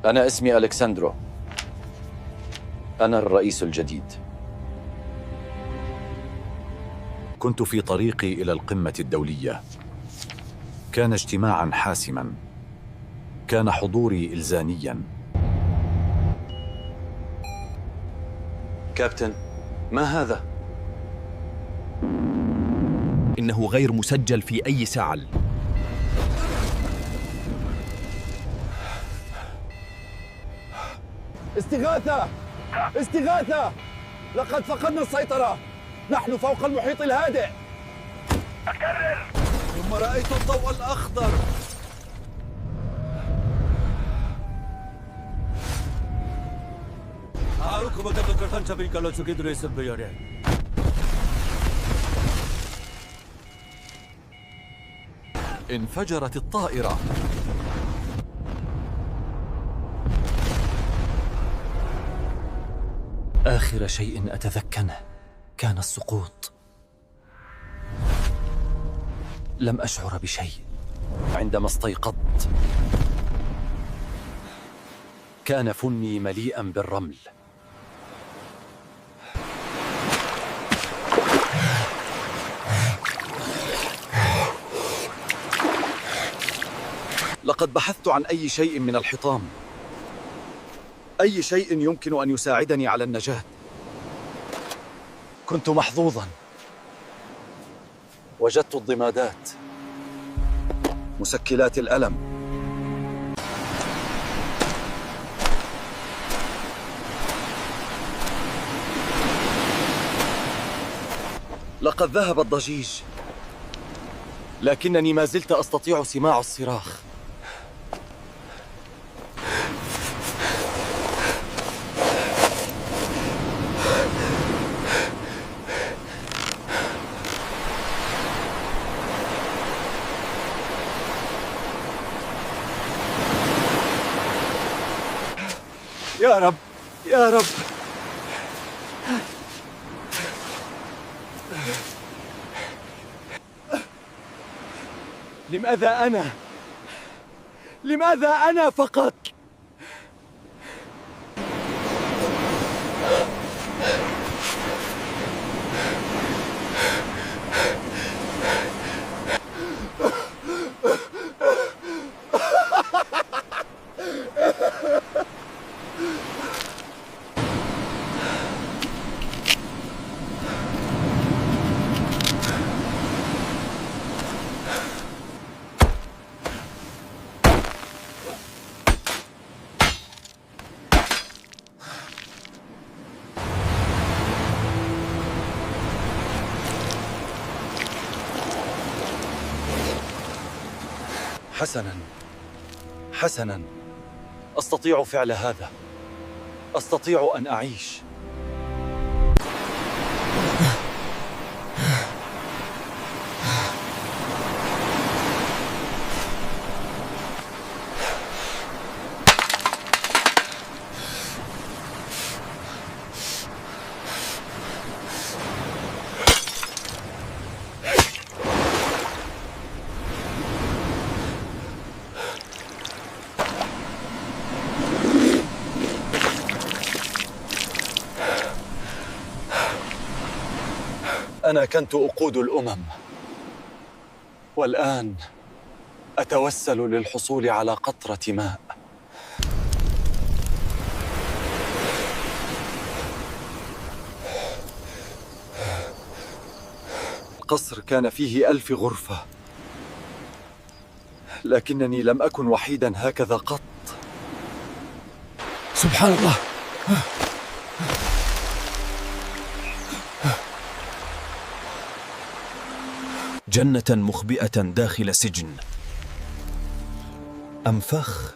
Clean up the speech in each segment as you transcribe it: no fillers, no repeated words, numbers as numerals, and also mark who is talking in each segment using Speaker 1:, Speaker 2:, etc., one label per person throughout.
Speaker 1: أنا اسمي ألكساندرو. أنا الرئيس الجديد.
Speaker 2: كنت في طريقي إلى القمة الدولية. كان اجتماعاً حاسماً. كان حضوري إلزامياً.
Speaker 1: كابتن، ما هذا؟
Speaker 3: إنه غير مسجل في أي سعل.
Speaker 4: استغاثة! استغاثة! لقد فقدنا السيطرة. نحن فوق المحيط الهادئ.
Speaker 5: أكرر.
Speaker 4: ثم رأيت الضوء الأخضر.
Speaker 2: انفجرت الطائرة.
Speaker 1: آخر شيء أتذكره كان السقوط. لم أشعر بشيء عندما استيقظت. كان فمي مليئا بالرمل.
Speaker 2: لقد بحثت عن أي شيء من الحطام، أي شيء يمكن أن يساعدني على النجاة.
Speaker 1: كنت محظوظا. وجدت الضمادات،
Speaker 2: مسكلات الألم. لقد ذهب الضجيج،
Speaker 1: لكنني ما زلت أستطيع سماع الصراخ.
Speaker 4: يا رب، يا رب. لماذا أنا؟ لماذا أنا فقط؟
Speaker 1: حسناً، حسناً. أستطيع فعل هذا. أستطيع أن أعيش. أنا كنت أقود الأمم، والآن أتوسل للحصول على قطرة ماء. القصر كان فيه 1000 غرفة، لكنني لم أكن وحيداً هكذا قط.
Speaker 4: سبحان الله.
Speaker 3: جنة مخبئة داخل سجن. أنفخ.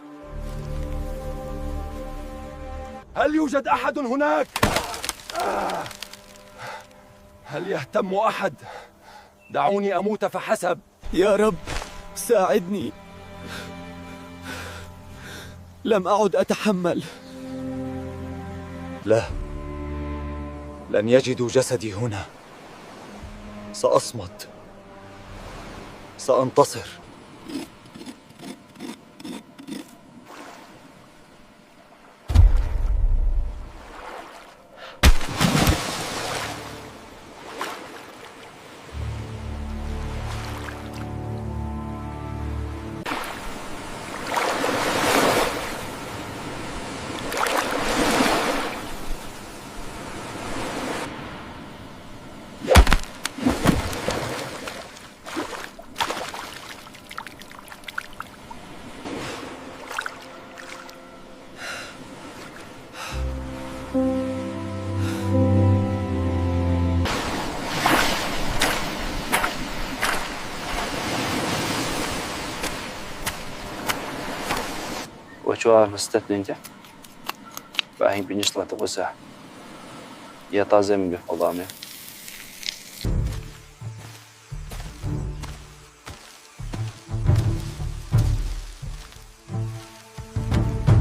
Speaker 4: هل يوجد أحد هناك؟ هل يهتم أحد؟ دعوني أموت فحسب.
Speaker 1: يا رب، ساعدني. لم أعد أتحمل. لا، لن يجدوا جسدي هنا. سأصمد. سأنتصر.
Speaker 6: jual مستثنى بعدين بنشطلة توسع يا طازم بفضامه.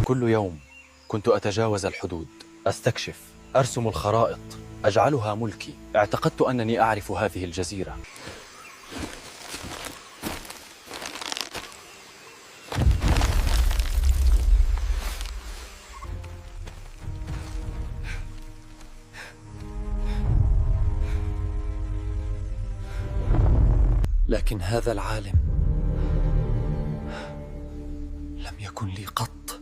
Speaker 2: كل يوم كنت أتجاوز الحدود، أستكشف، أرسم الخرائط، أجعلها ملكي. اعتقدت أنني أعرف هذه الجزيرة. لكن هذا العالم لم يكن لي قط.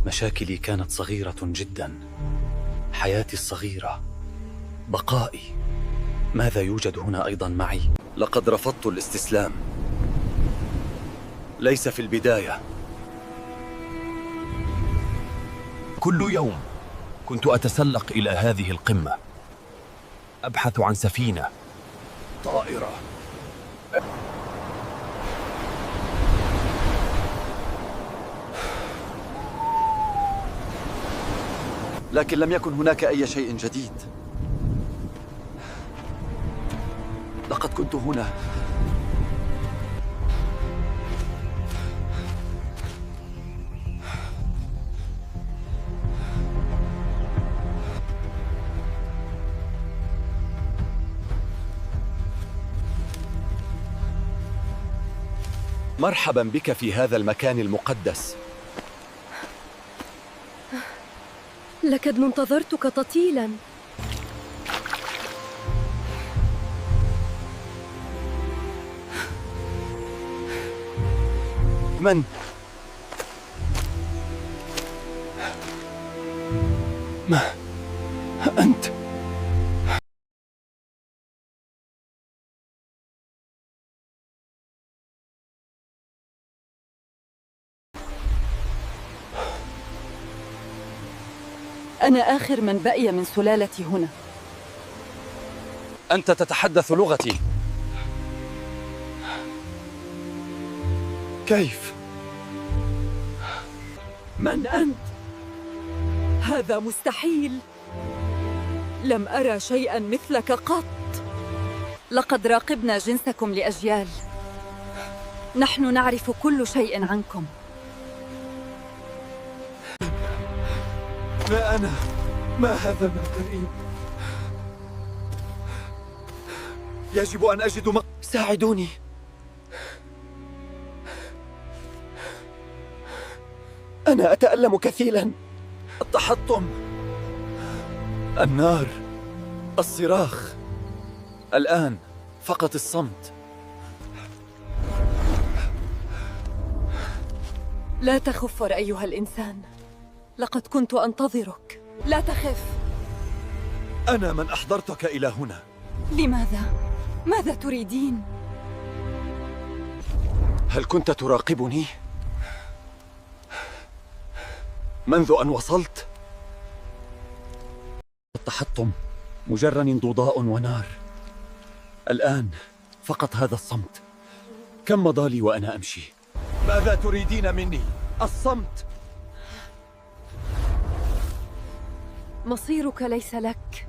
Speaker 2: مشاكلي كانت صغيرة جدا. حياتي الصغيرة، بقائي. ماذا يوجد هنا أيضا معي؟ لقد رفضت الاستسلام. ليس في البداية.
Speaker 3: كل يوم كنت أتسلق إلى هذه القمة، أبحث عن سفينة،
Speaker 2: طائرة. لكن لم يكن هناك أي شيء جديد. لقد كنت هنا. مرحبا بك في هذا المكان المقدس.
Speaker 7: لقد انتظرتك طويلا.
Speaker 2: من؟ ما أنت؟
Speaker 8: أنا آخر من بقي من سلالتي هنا.
Speaker 2: أنت تتحدث لغتي. كيف؟
Speaker 8: من أنت؟ هذا مستحيل. لم أرى شيئاً مثلك قط. لقد راقبنا جنسكم لأجيال. نحن نعرف كل شيء عنكم.
Speaker 2: ما أنا؟ ما هذا من غريب؟ يجب أن أجد ساعدوني. أنا أتألم كثيراً. التحطم، النار، الصراخ. الآن فقط الصمت.
Speaker 8: لا تخف أيها الإنسان. لقد كنت أنتظرك. لا تخف.
Speaker 2: أنا من أحضرتك إلى هنا.
Speaker 8: لماذا؟ ماذا تريدين؟
Speaker 2: هل كنت تراقبني منذ أن وصلت؟ التحطم مجرد ضوضاء ونار. الآن فقط هذا الصمت. كم مضى لي وأنا أمشي؟ ماذا تريدين مني؟ الصمت.
Speaker 7: مصيرك ليس لك.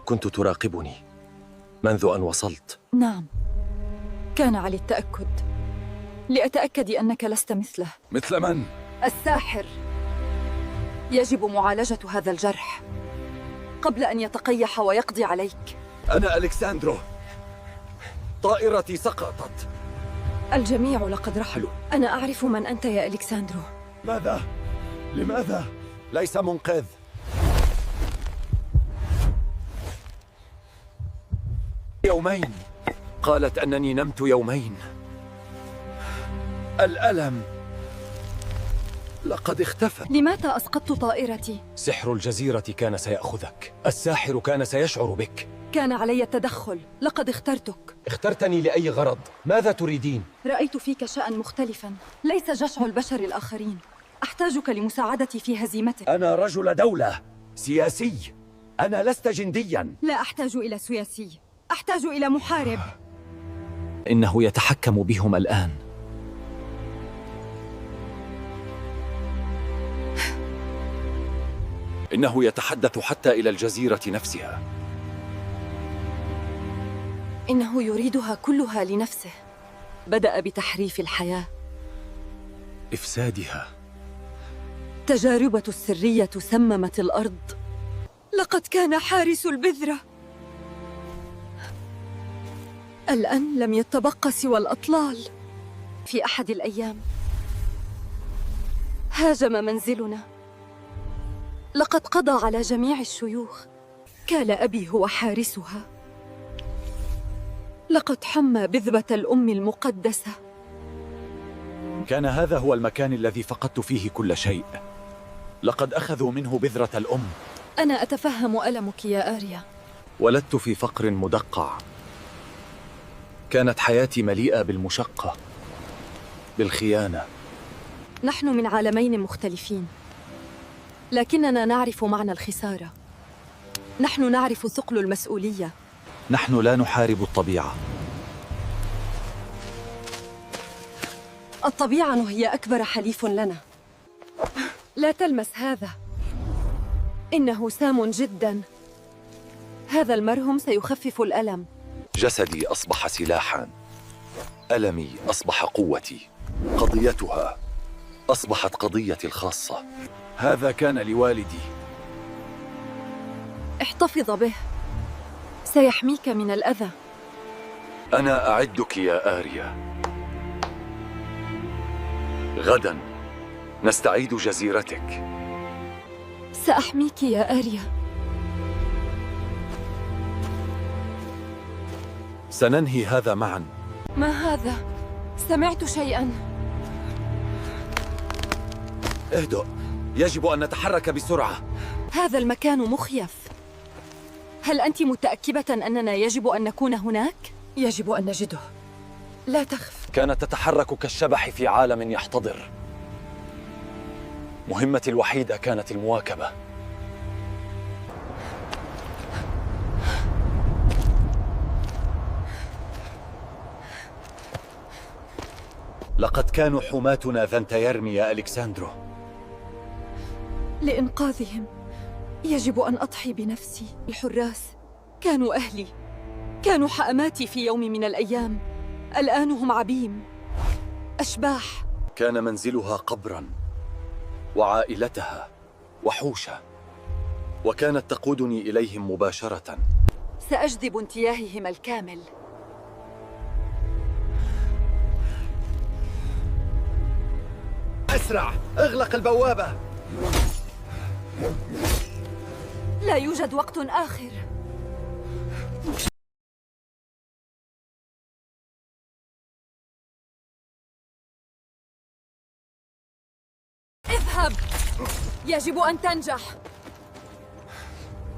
Speaker 2: كنت تراقبني منذ أن وصلت.
Speaker 8: نعم، كان علي التأكد لأتأكد أنك لست مثله.
Speaker 2: مثل من؟
Speaker 8: الساحر. يجب معالجة هذا الجرح قبل أن يتقيح ويقضي عليك.
Speaker 2: أنا ألكساندرو. طائرتي سقطت.
Speaker 7: الجميع لقد رحلوا. أنا أعرف من أنت يا ألكساندرو.
Speaker 2: ماذا؟ لماذا؟ ليس منقذ. يومين. قالت أنني نمت يومين. الألم لقد اختفى.
Speaker 8: لماذا أسقطت طائرتي؟
Speaker 2: سحر الجزيرة كان سيأخذك. الساحر كان سيشعر بك.
Speaker 8: كان علي التدخل. لقد اخترتك.
Speaker 4: اخترتني لأي غرض؟ ماذا تريدين؟
Speaker 8: رأيت فيك شأن مختلفا، ليس جشع البشر الآخرين. أحتاجك لمساعدتي في هزيمتك.
Speaker 4: أنا رجل دولة سياسي، أنا لست جندياً.
Speaker 8: لا أحتاج إلى سياسي، أحتاج إلى محارب.
Speaker 2: إنه يتحكم بهم الآن. إنه يتحدث حتى إلى الجزيرة نفسها.
Speaker 8: إنه يريدها كلها لنفسه. بدأ بتحريف الحياة،
Speaker 2: إفسادها.
Speaker 8: تجاربة السرية سممت الأرض. لقد كان حارس البذرة. الآن لم يتبقى سوى الأطلال. في أحد الأيام هاجم منزلنا. لقد قضى على جميع الشيوخ. كان أبي هو حارسها. لقد حمى بذبة الأم المقدسة.
Speaker 2: كان هذا هو المكان الذي فقدت فيه كل شيء. لقد أخذوا منه بذرة الأم.
Speaker 8: أنا أتفهم ألمك يا آريا.
Speaker 2: ولدت في فقر مدقع. كانت حياتي مليئة بالمشقة، بالخيانة.
Speaker 8: نحن من عالمين مختلفين، لكننا نعرف معنى الخسارة. نحن نعرف ثقل المسؤولية.
Speaker 2: نحن لا نحارب الطبيعة.
Speaker 8: الطبيعة هي أكبر حليف لنا. لا تلمس هذا، إنه سام جداً. هذا المرهم سيخفف الألم.
Speaker 1: جسدي أصبح سلاحاً، ألمي أصبح قوتي، قضيتها أصبحت قضيتي الخاصة.
Speaker 2: هذا كان لوالدي.
Speaker 8: احتفظ به، سيحميك من الأذى.
Speaker 1: أنا أعدك يا آريا. غداً نستعيد جزيرتك.
Speaker 8: سأحميك يا آريا.
Speaker 2: سننهي هذا معاً.
Speaker 8: ما هذا؟ سمعت شيئاً.
Speaker 2: اهدؤ، يجب أن نتحرك بسرعة.
Speaker 8: هذا المكان مخيف. هل أنت متأكدة أننا يجب أن نكون هناك؟ يجب أن نجده. لا تخف.
Speaker 2: كانت تتحرك كالشبح في عالم يحتضر. مهمتي الوحيدة كانت المواكبة. لقد كانوا حماتنا ذنت يرمي يا ألكساندرو.
Speaker 8: لإنقاذهم يجب أن أضحي بنفسي. الحراس كانوا أهلي، كانوا حأماتي في يوم من الأيام. الآن هم عبيم، أشباح.
Speaker 2: كان منزلها قبراً، وعائلتها وحوشة، وكانت تقودني إليهم مباشرة.
Speaker 8: سأجذب انتياههم الكامل.
Speaker 4: أسرع، اغلق البوابة.
Speaker 8: لا يوجد وقت آخر. اذهب، يجب أن تنجح.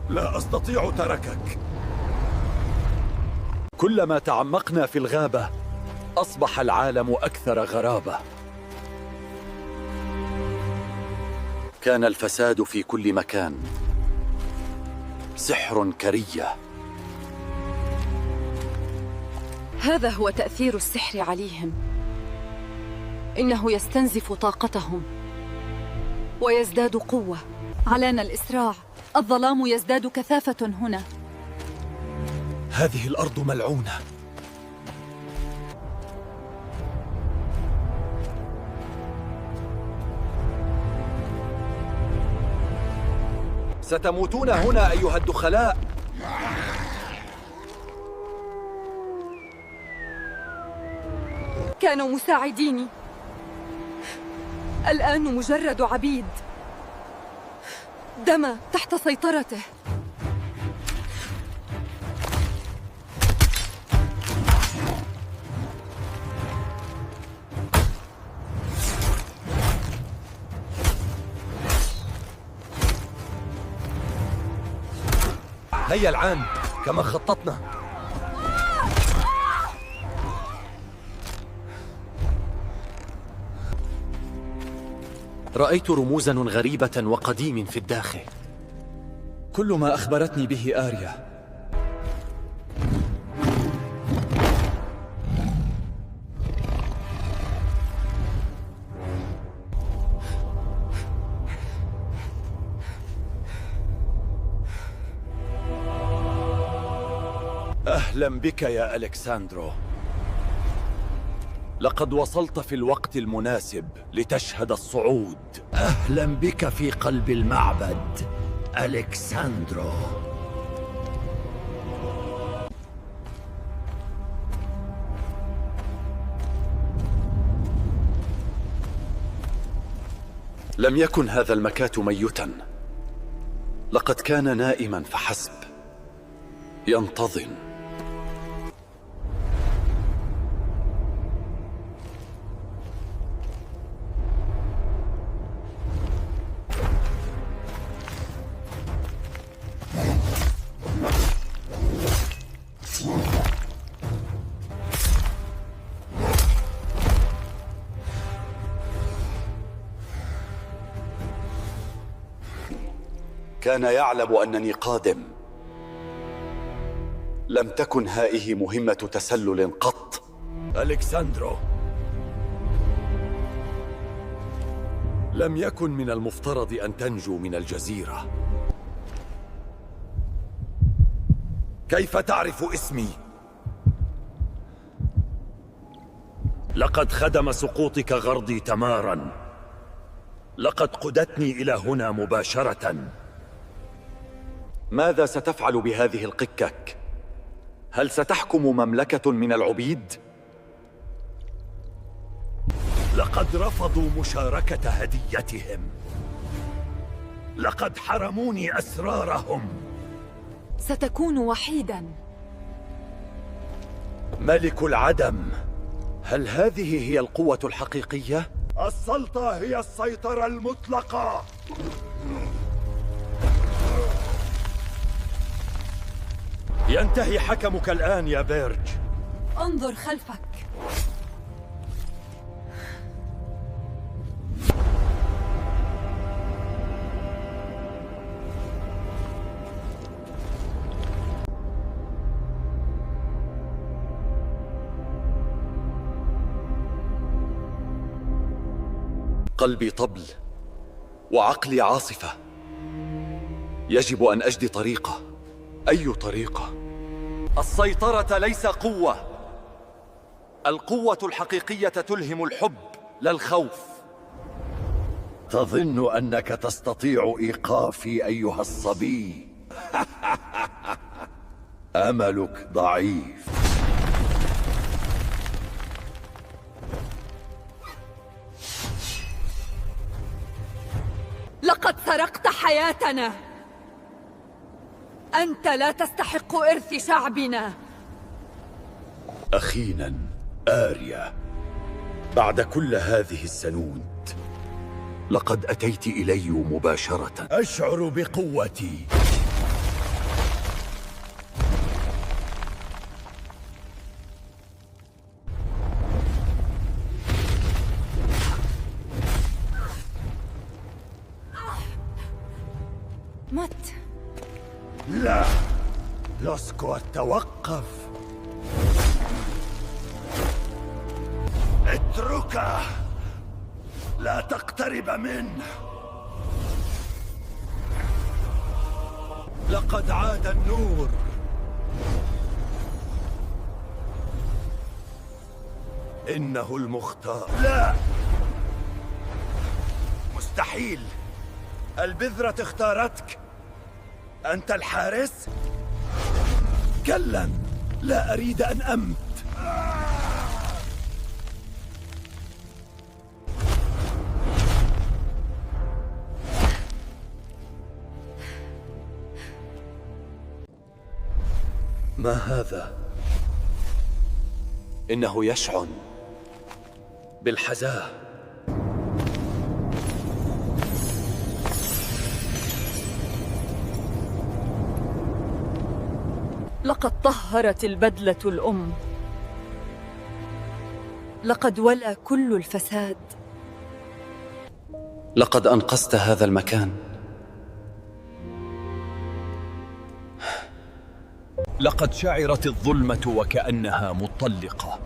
Speaker 2: لا أستطيع تركك. كلما تعمقنا في الغابة أصبح العالم أكثر غرابة. كان الفساد في كل مكان، سحر كرية.
Speaker 8: هذا هو تأثير السحر عليهم. إنه يستنزف طاقتهم ويزداد قوة. علينا الإسراع، الظلام يزداد كثافة هنا.
Speaker 2: هذه الأرض ملعونة.
Speaker 4: ستموتون هنا أيها الدخلاء.
Speaker 8: كانوا مساعديني، الآن مجرد عبيد. دما تحت سيطرته.
Speaker 4: هيا الآن كما خططنا.
Speaker 2: رأيت رموزا غريبة وقديم في الداخل. كل ما أخبرتني به آريا. أهلا بك يا ألكساندرو. لقد وصلت في الوقت المناسب لتشهد الصعود.
Speaker 4: أهلا بك في قلب المعبد ألكساندرو.
Speaker 2: لم يكن هذا المكات ميتا، لقد كان نائما فحسب، ينتظم. كان يعلم أنني قادم. لم تكن هذه مهمة تسلل قط.
Speaker 4: ألكساندرو،
Speaker 2: لم يكن من المفترض أن تنجو من الجزيرة.
Speaker 4: كيف تعرف اسمي؟ لقد خدم سقوطك غرضي تماراً. لقد قدتني إلى هنا مباشرة.
Speaker 2: ماذا ستفعل بهذه القكك؟ هل ستحكم مملكة من العبيد؟
Speaker 4: لقد رفضوا مشاركة هديتهم. لقد حرموني أسرارهم.
Speaker 8: ستكون وحيداً.
Speaker 2: ملك العدم، هل هذه هي القوة الحقيقية؟
Speaker 4: السلطة هي السيطرة المطلقة. ينتهي حكمك الآن يا بيرج.
Speaker 8: انظر خلفك.
Speaker 2: قلبي طبل وعقلي عاصفة. يجب أن أجدي طريقة. أي طريقة؟ السيطرة ليس قوة. القوة الحقيقية تلهم الحب لا الخوف.
Speaker 4: تظن أنك تستطيع إيقافي أيها الصبي؟ أملك ضعيف.
Speaker 8: لقد سرقت حياتنا. أنت لا تستحق إرث شعبنا.
Speaker 4: أخينا آريا، بعد كل هذه السنود
Speaker 2: لقد أتيت إلي مباشرة.
Speaker 4: أشعر بقوتي.
Speaker 8: مت.
Speaker 4: لا، لوسكو، توقف. اتركه، لا تقترب منه. لقد عاد النور. إنه المختار. لا، مستحيل. البذرة اختارتك. أنت الحارس؟ كلا، لا أريد أن أمت.
Speaker 2: ما هذا؟ إنه يشعن بالحزاة.
Speaker 8: لقد طهرت البدلة الأم. لقد ولى كل الفساد.
Speaker 2: لقد أنقذت هذا المكان.
Speaker 3: لقد شعرت الظلمة وكأنها مطلقة.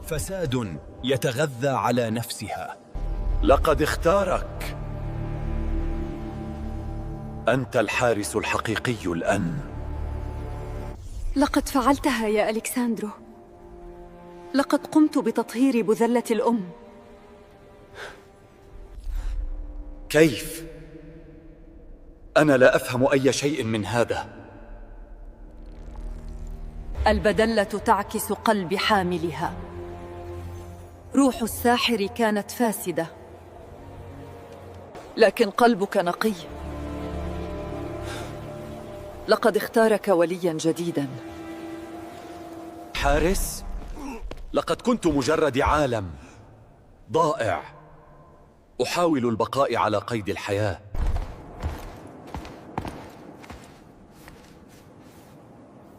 Speaker 3: فساد يتغذى على نفسها.
Speaker 4: لقد اختارك. أنت الحارس الحقيقي الآن.
Speaker 8: لقد فعلتها يا ألكساندرو. لقد قمت بتطهير بذلة الأم.
Speaker 2: كيف؟ أنا لا أفهم أي شيء من هذا.
Speaker 8: البدلة تعكس قلب حاملها. روح الساحر كانت فاسدة، لكن قلبك نقي. لقد اختارك ولياً جديداً.
Speaker 2: حارس؟ لقد كنت مجرد عالم ضائع أحاول البقاء على قيد الحياة.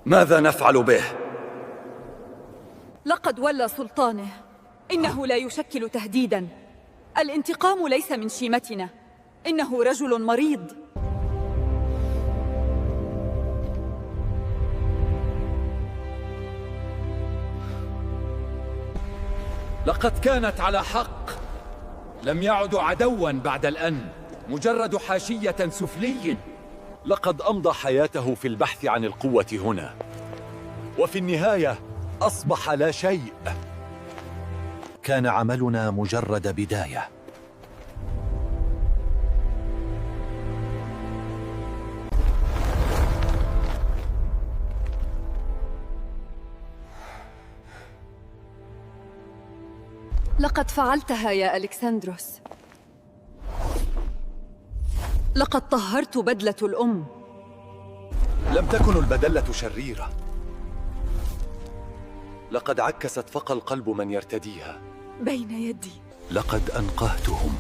Speaker 2: ماذا نفعل به؟
Speaker 8: لقد ولى سلطانه. إنه لا يشكل تهديداً. الانتقام ليس من شيمتنا. إنه رجل مريض.
Speaker 2: لقد كانت على حق. لم يعدوا عدواً بعد الآن، مجرد حاشية سفلي. لقد أمضى حياته في البحث عن القوة هنا، وفي النهاية أصبح لا شيء.
Speaker 3: كان عملنا مجرد بداية.
Speaker 8: لقد فعلتها يا ألكساندروس. لقد طهرت بدلة الأم.
Speaker 2: لم تكن البدلة شريرة. لقد عكست فقى القلب من يرتديها.
Speaker 8: بين يدي.
Speaker 2: لقد أنقذتهم.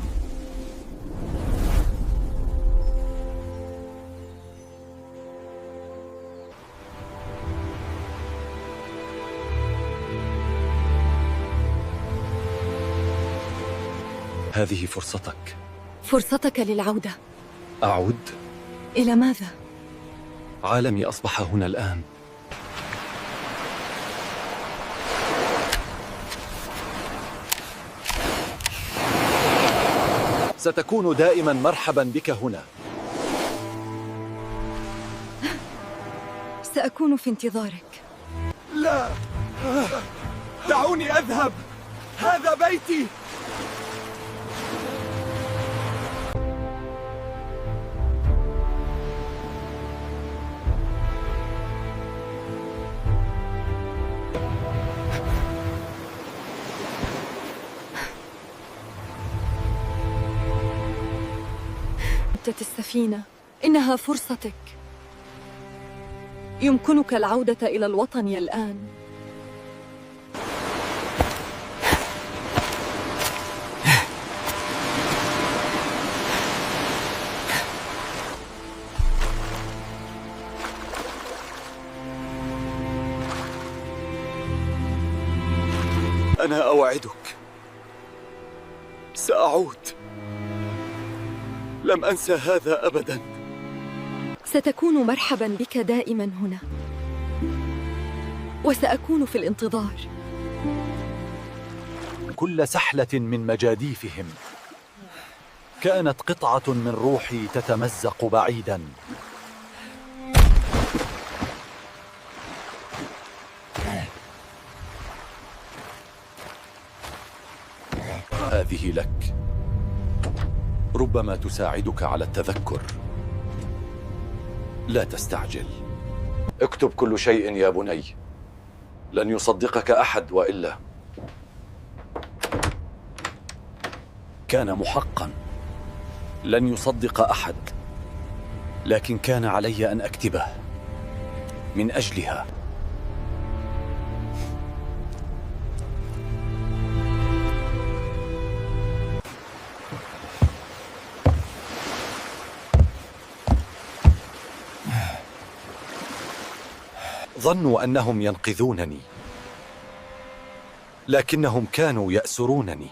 Speaker 2: هذه فرصتك.
Speaker 8: فرصتك للعودة.
Speaker 2: أعود؟
Speaker 8: إلى ماذا؟
Speaker 2: عالمي أصبح هنا الآن. ستكون دائما مرحبا بك هنا.
Speaker 8: سأكون في انتظارك.
Speaker 2: لا، دعوني أذهب. هذا بيتي.
Speaker 8: السفينة، إنها فرصتك. يمكنك العودة إلى الوطن الآن.
Speaker 2: أنا أوعدك سأعود. لم أنسى هذا أبداً.
Speaker 8: ستكون مرحباً بك دائماً هنا، وسأكون في الانتظار.
Speaker 2: كل سحلة من مجاديفهم كانت قطعة من روحي تتمزق بعيداً. هذه لك، ربما تساعدك على التذكر. لا تستعجل. اكتب كل شيء يا بني. لن يصدقك أحد وإلا. كان محقا. لن يصدق أحد، لكن كان علي أن أكتبه من أجلها.
Speaker 3: ظنوا أنهم ينقذونني، لكنهم كانوا يأسرونني.